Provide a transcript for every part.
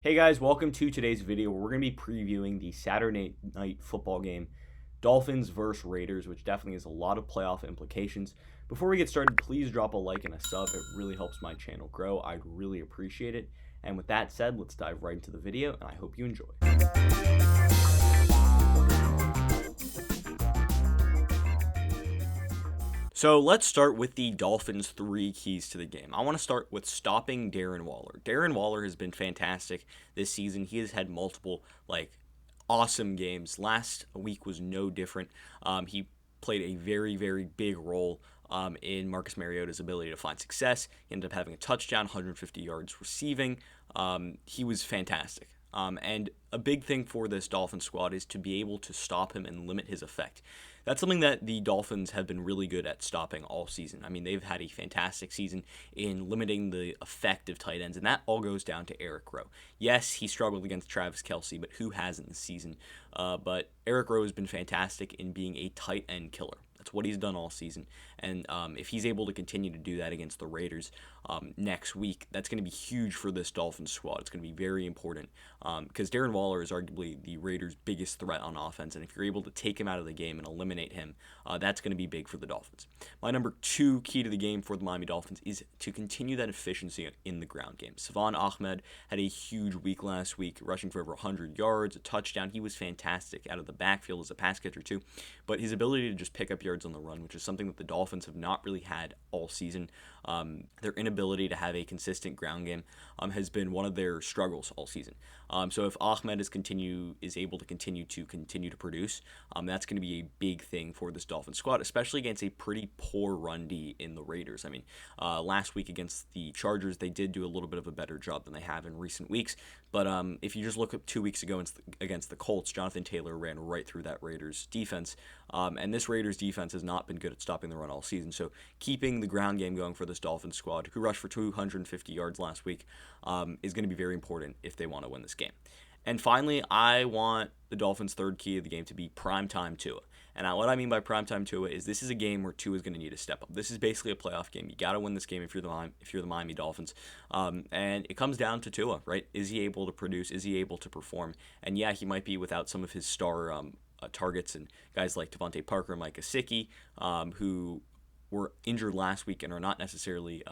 Hey guys, welcome to today's video where we're going to be previewing the Saturday night football game, Dolphins versus Raiders, which definitely has a lot of playoff implications. Before we get started, please drop a like and a sub. It really helps my channel grow. I'd really appreciate it. And with that said, let's dive right into the video, and I hope you enjoy. So let's start with the Dolphins' 3 keys to the game. I want to start with stopping Darren Waller. Darren Waller has been fantastic this season. He has had multiple, awesome games. Last week was no different. He played a very, very big role in Marcus Mariota's ability to find success. He ended up having a touchdown, 150 yards receiving. He was fantastic. And a big thing for this Dolphins squad is to be able to stop him and limit his effect. That's something that the Dolphins have been really good at stopping all season. I mean, they've had a fantastic season in limiting the effect of tight ends, and that all goes down to Eric Rowe. Yes, he struggled against Travis Kelce, but who hasn't this season? But Eric Rowe has been fantastic in being a tight end killer. That's what he's done all season. And if he's able to continue to do that against the Raiders next week, that's going to be huge for this Dolphins squad. It's going to be very important because Darren Waller is arguably the Raiders' biggest threat on offense. And if you're able to take him out of the game and eliminate him, that's going to be big for the Dolphins. My number 2 key to the game for the Miami Dolphins is to continue that efficiency in the ground game. Xavien Howard had a huge week last week, rushing for over 100 yards, a touchdown. He was fantastic out of the backfield as a pass catcher too. But his ability to just pick up yards on the run, which is something that the Dolphins have not really had all season. Their inability to have a consistent ground game has been one of their struggles all season. So if Ahmed is able to continue to produce, that's going to be a big thing for this Dolphins squad, especially against a pretty poor run D in the Raiders. I mean, last week against the Chargers, they did do a little bit of a better job than they have in recent weeks. But if you just look at 2 weeks ago against the Colts, Jonathan Taylor ran right through that Raiders defense. And this Raiders defense has not been good at stopping the run all season. So keeping the ground game going for this Dolphins squad, who rushed for 250 yards last week, is going to be very important if they want to win this game. And finally, I want the Dolphins' 3rd key of the game to be primetime Tua. And what I mean by primetime Tua is this is a game where Tua is going to need to step up. This is basically a playoff game. You got to win this game if you're the Miami Dolphins. And it comes down to Tua, right? Is he able to produce? Is he able to perform? And yeah, he might be without some of his star targets and guys like Devontae Parker and Mike Gesicki, who were injured last week and are not necessarily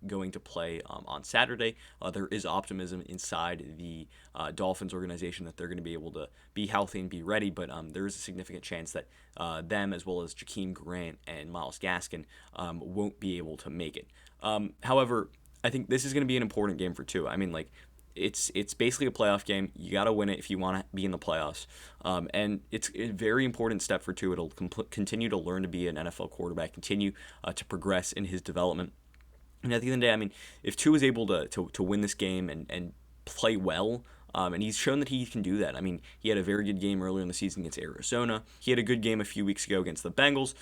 going to play on Saturday. There is optimism inside the Dolphins organization that they're going to be able to be healthy and be ready, but there is a significant chance that them, as well as Jakeem Grant and Myles Gaskin, won't be able to make it. However, I think this is going to be an important game for Tua. I mean, it's basically a playoff game. You got to win it if you want to be in the playoffs. And it's a very important step for Tua. It'll continue to learn to be an NFL quarterback, continue to progress in his development. And at the end of the day, I mean, if Tua is able to win this game and play well, and he's shown that he can do that. I mean, he had a very good game earlier in the season against Arizona. He had a good game a few weeks ago against the Bengals.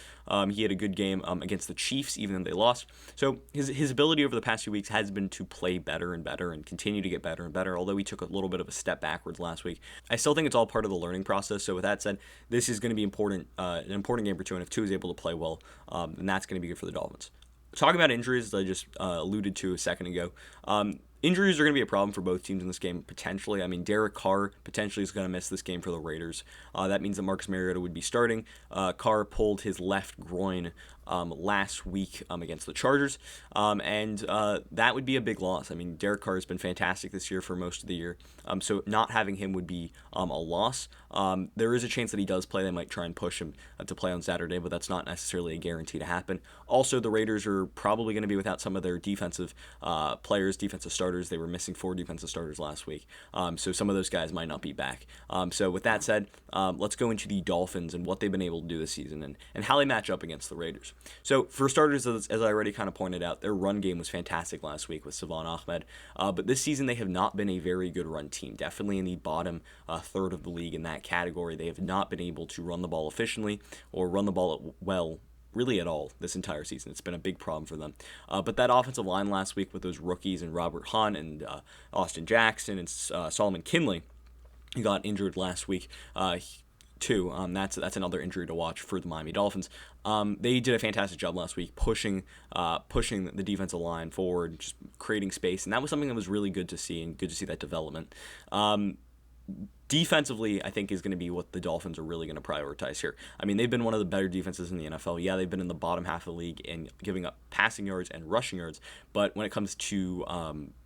He had a good game against the Chiefs, even though they lost. So his ability over the past few weeks has been to play better and better and continue to get better and better, although he took a little bit of a step backwards last week. I still think it's all part of the learning process. So with that said, this is going to be an important game for Tua, and if Tua is able to play well, then that's going to be good for the Dolphins. Talking about injuries, as I just alluded to a second ago, injuries are going to be a problem for both teams in this game, potentially. I mean, Derek Carr potentially is going to miss this game for the Raiders. That means that Marcus Mariota would be starting. Carr pulled his left groin last week against the Chargers, and that would be a big loss. I mean, Derek Carr has been fantastic this year for most of the year, so not having him would be a loss. There is a chance that he does play. They might try and push him to play on Saturday, but that's not necessarily a guarantee to happen. Also, the Raiders are probably going to be without some of their defensive players, defensive starters. They were missing 4 defensive starters last week, so some of those guys might not be back. So with that said, let's go into the Dolphins and what they've been able to do this season and how they match up against the Raiders. So for starters, as I already kind of pointed out, their run game was fantastic last week with Xavien Howard, but this season they have not been a very good run team, definitely in the bottom third of the league in that category. They have not been able to run the ball efficiently or run the ball well really at all this entire season. It's been a big problem for them. But that offensive line last week with those rookies and Robert Hunt and Austin Jackson and Solomon Kinley, who got injured last week, too. That's another injury to watch for the Miami Dolphins. They did a fantastic job last week pushing the defensive line forward, just creating space, and that was something that was really good to see, and good to see that development. Defensively, I think is going to be what the Dolphins are really going to prioritize here. I mean, they've been one of the better defenses in the NFL. Yeah, they've been in the bottom half of the league in giving up passing yards and rushing yards, but when it comes to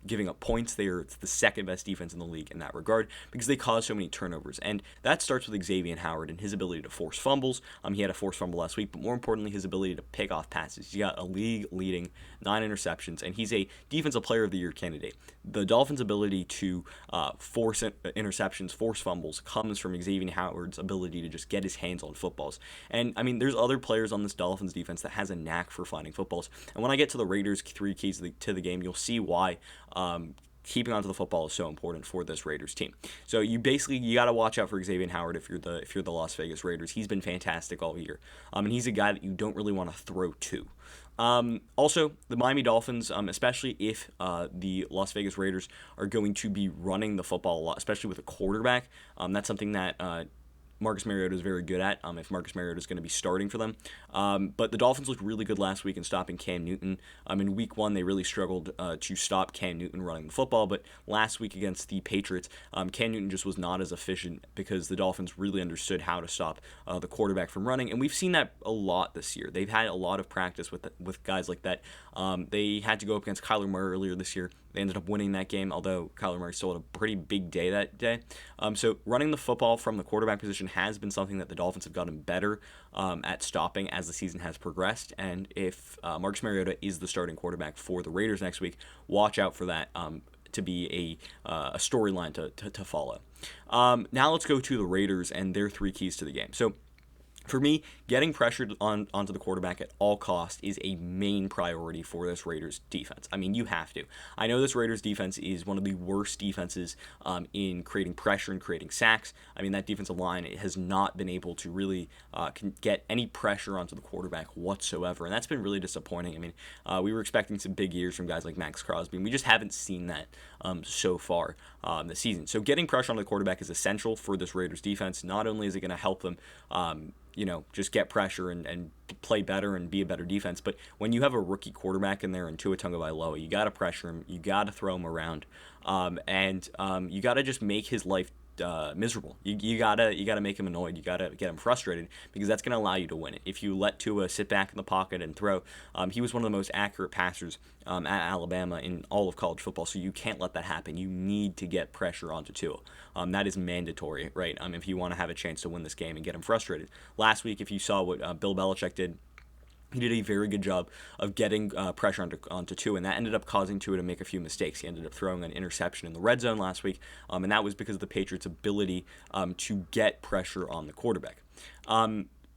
giving up points, it's the second best defense in the league in that regard because they cause so many turnovers. And that starts with Xavien Howard and his ability to force fumbles. He had a forced fumble last week, but more importantly, his ability to pick off passes. He got a league-leading 9 interceptions, and he's a Defensive Player of the Year candidate. The Dolphins' ability to force interceptions, force fumbles, comes from Xavien Howard's ability to just get his hands on footballs. And, I mean, there's other players on this Dolphins defense that has a knack for finding footballs. And when I get to the Raiders' 3 keys to the game, you'll see why keeping onto the football is so important for this Raiders team. So you got to watch out for Xavien Howard if you're the Las Vegas Raiders. He's been fantastic all year, and he's a guy that you don't really want to throw to. Also, the Miami Dolphins, especially if the Las Vegas Raiders are going to be running the football a lot, especially with a quarterback, that's something that Marcus Mariota is very good at, if Marcus Mariota is going to be starting for them. But the Dolphins looked really good last week in stopping Cam Newton. In week 1, they really struggled to stop Cam Newton running the football, but last week against the Patriots, Cam Newton just was not as efficient because the Dolphins really understood how to stop the quarterback from running, and we've seen that a lot this year. They've had a lot of practice with guys like that. They had to go up against Kyler Murray earlier this year. They ended up winning that game, although Kyler Murray still had a pretty big day that day. So running the football from the quarterback position has been something that the Dolphins have gotten better at stopping as the season has progressed. And if Marcus Mariota is the starting quarterback for the Raiders next week, watch out for that to be a storyline to follow. Now let's go to the Raiders and their 3 keys to the game. So for me, getting pressured onto the quarterback at all costs is a main priority for this Raiders defense. I mean, you have to. I know this Raiders defense is one of the worst defenses in creating pressure and creating sacks. I mean, that defensive line has not been able to really get any pressure onto the quarterback whatsoever, and that's been really disappointing. I mean, we were expecting some big years from guys like Max Crosby, and we just haven't seen that so far this season. So getting pressure on the quarterback is essential for this Raiders defense. Not only is it going to help them just get pressure and play better and be a better defense. But when you have a rookie quarterback in there in Tua Tagovailoa, you got to pressure him, you got to throw him around, and you got to just make his life miserable. You gotta make him annoyed. You gotta get him frustrated because that's gonna allow you to win it. If you let Tua sit back in the pocket and throw, he was one of the most accurate passers at Alabama in all of college football. So you can't let that happen. You need to get pressure onto Tua. That is mandatory, right? If you want to have a chance to win this game and get him frustrated. Last week, if you saw what Bill Belichick did, he did a very good job of getting pressure onto Tua, and that ended up causing Tua to make a few mistakes. He ended up throwing an interception in the red zone last week, and that was because of the Patriots' ability to get pressure on the quarterback.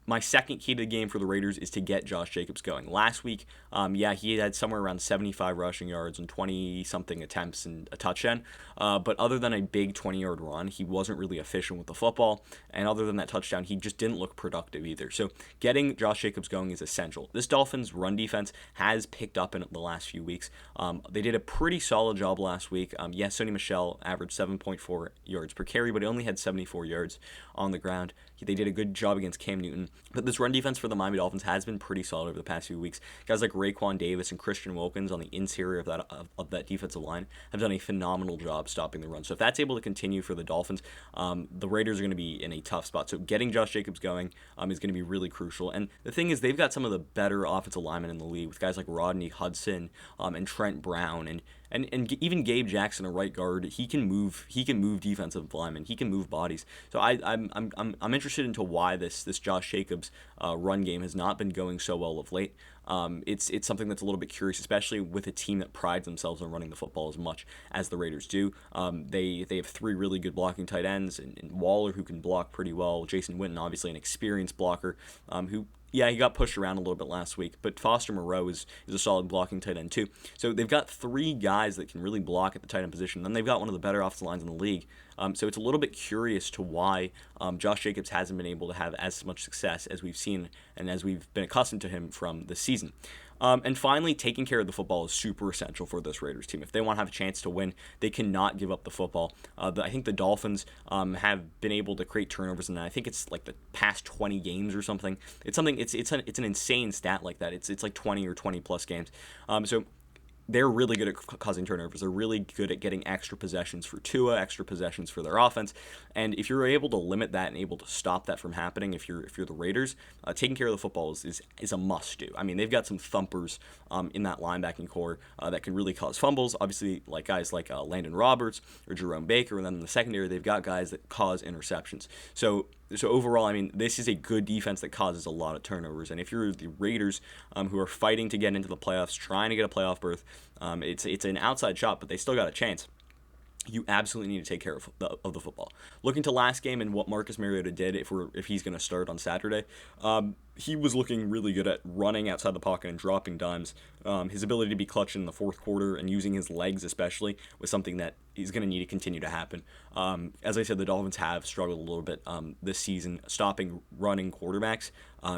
My second key to the game for the Raiders is to get Josh Jacobs going. Last week, he had somewhere around 75 rushing yards and 20-something attempts and a touchdown. But other than a big 20-yard run, he wasn't really efficient with the football. And other than that touchdown, he just didn't look productive either. So getting Josh Jacobs going is essential. This Dolphins run defense has picked up in the last few weeks. They did a pretty solid job last week. Sony Michel averaged 7.4 yards per carry, but he only had 74 yards on the ground. They did a good job against Cam Newton. But this run defense for the Miami Dolphins has been pretty solid over the past few weeks. Guys like Raekwon Davis and Christian Wilkins on the interior of that defensive line have done a phenomenal job stopping the run. So if that's able to continue for the Dolphins, the Raiders are going to be in a tough spot. So getting Josh Jacobs going is going to be really crucial. And the thing is, they've got some of the better offensive linemen in the league with guys like Rodney Hudson and Trent Brown and even Gabe Jackson, a right guard. He can move defensive linemen. He can move bodies. So I'm interested into why this Josh Jacobs run game has not been going so well of late. It's something that's a little bit curious, especially with a team that prides themselves on running the football as much as the Raiders do. They have 3 really good blocking tight ends, and Waller, who can block pretty well. Jason Witten, obviously an experienced blocker, who. Yeah, he got pushed around a little bit last week, but Foster Moreau is a solid blocking tight end too. So they've got 3 guys that can really block at the tight end position. Then they've got one of the better offensive lines in the league. So it's a little bit curious to why Josh Jacobs hasn't been able to have as much success as we've seen and as we've been accustomed to him from this season. And finally, taking care of the football is super essential for this Raiders team. If they want to have a chance to win, they cannot give up the football. I think the Dolphins have been able to create turnovers, and I think it's like the past 20 games or something. It's something. It's an insane stat like that. It's like 20 or 20 plus games. So they're really good at causing turnovers. They're really good at getting extra possessions for Tua, extra possessions for their offense. And if you're able to limit that and able to stop that from happening, if you're the Raiders, taking care of the football is a must do. I mean, they've got some thumpers in that linebacking core that can really cause fumbles. Obviously, like guys like Landon Roberts or Jerome Baker, and then in the secondary, they've got guys that cause interceptions. So overall, I mean, this is a good defense that causes a lot of turnovers. And if you're the Raiders, who are fighting to get into the playoffs, trying to get a playoff berth, it's an outside shot, but they still got a chance. You absolutely need to take care of the football. Looking to last game and what Marcus Mariota did, if he's going to start on Saturday, he was looking really good at running outside the pocket and dropping dimes. His ability to be clutch in the fourth quarter and using his legs especially was something that is going to need to continue to happen. As I said, the Dolphins have struggled a little bit this season stopping running quarterbacks.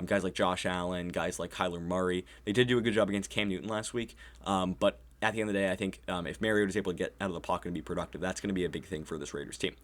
Guys like Josh Allen, guys like Kyler Murray. They did do a good job against Cam Newton last week, but at the end of the day, I think if Mariota is able to get out of the pocket and be productive, that's going to be a big thing for this Raiders team.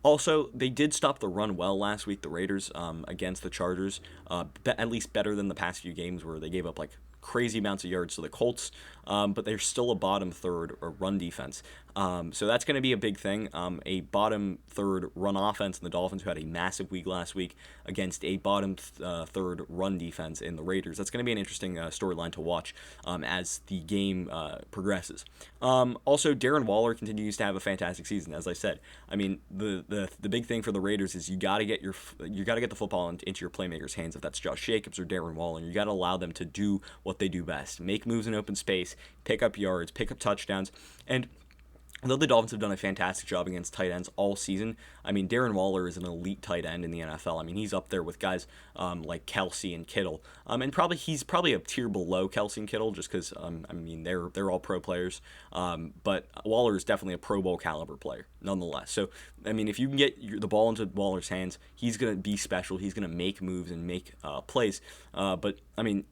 Also, they did stop the run well last week, the Raiders, against the Chargers, at least better than the past few games where they gave up like crazy amounts of yards to the Colts, but they're still a bottom third or run defense. So that's going to be a big thing. A bottom third run offense in the Dolphins, who had a massive week last week, against a bottom third run defense in the Raiders. That's going to be an interesting storyline to watch as the game progresses. Also, Darren Waller continues to have a fantastic season. As I said, I mean the big thing for the Raiders is you got to get the football into your playmakers' hands. If that's Josh Jacobs or Darren Waller, you got to allow them to do what they do best: make moves in open space, pick up yards, pick up touchdowns. And although the Dolphins have done a fantastic job against tight ends all season, I mean, Darren Waller is an elite tight end in the NFL. I mean, he's up there with guys like Kelsey and Kittle, and he's probably a tier below Kelsey and Kittle just because I mean they're all pro players, but Waller is definitely a Pro Bowl caliber player nonetheless. So I mean, if you can get the ball into Waller's hands, he's gonna be special. He's gonna make moves and make plays. But I mean,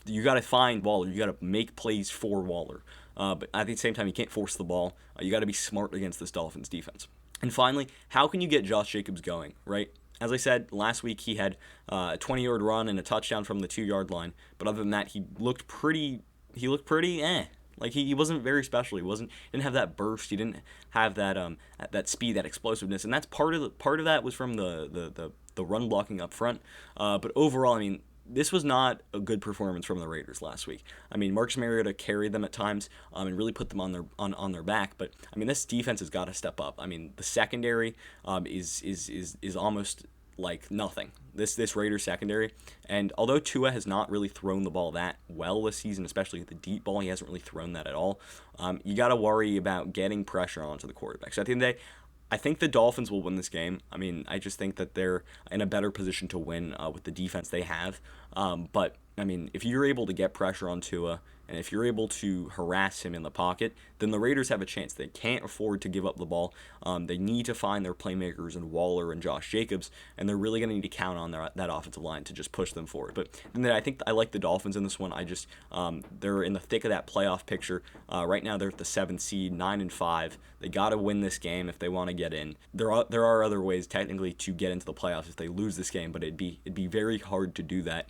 you got to find Waller. You got to make plays for Waller. But at the same time, you can't force the ball. You got to be smart against this Dolphins defense. And finally, how can you get Josh Jacobs going, right? As I said, last week he had a 20-yard run and a touchdown from the 2-yard line. But other than that, he looked pretty Like he wasn't very special. Didn't have that burst. He didn't have that speed, that explosiveness, and that's part of that was from the run blocking up front. But overall, I mean, this was not a good performance from the Raiders last week. I mean, Marcus Mariota carried them at times and really put them on their back. But I mean, this defense has got to step up. I mean, the secondary is almost like nothing. This Raiders secondary, and although Tua has not really thrown the ball that well this season, especially the deep ball, he hasn't really thrown that at all. You got to worry about getting pressure onto the quarterback. So at the end of the day, I think the Dolphins will win this game. I mean, I just think that they're in a better position to win with the defense they have. But, I mean, if you're able to get pressure on Tua and if you're able to harass him in the pocket, then the Raiders have a chance. They can't afford to give up the ball. They need to find their playmakers in Waller and Josh Jacobs, and they're really going to need to count on that offensive line to just push them forward. But and then I think I like the Dolphins in this one. They're in the thick of that playoff picture. Right now they're at the 7th seed, 9-5. They got to win this game if they want to get in. There are other ways technically to get into the playoffs if they lose this game, but it'd be very hard to do that.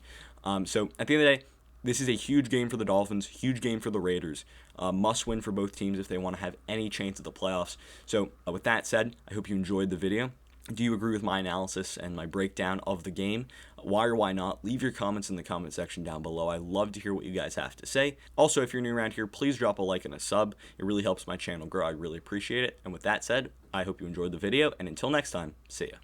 So at the end of the day, this is a huge game for the Dolphins, huge game for the Raiders. Must win for both teams if they want to have any chance at the playoffs. So with that said, I hope you enjoyed the video. Do you agree with my analysis and my breakdown of the game? Why or why not? Leave your comments in the comment section down below. I love to hear what you guys have to say. Also, if you're new around here, please drop a like and a sub. It really helps my channel grow. I really appreciate it. And with that said, I hope you enjoyed the video. And until next time, see ya.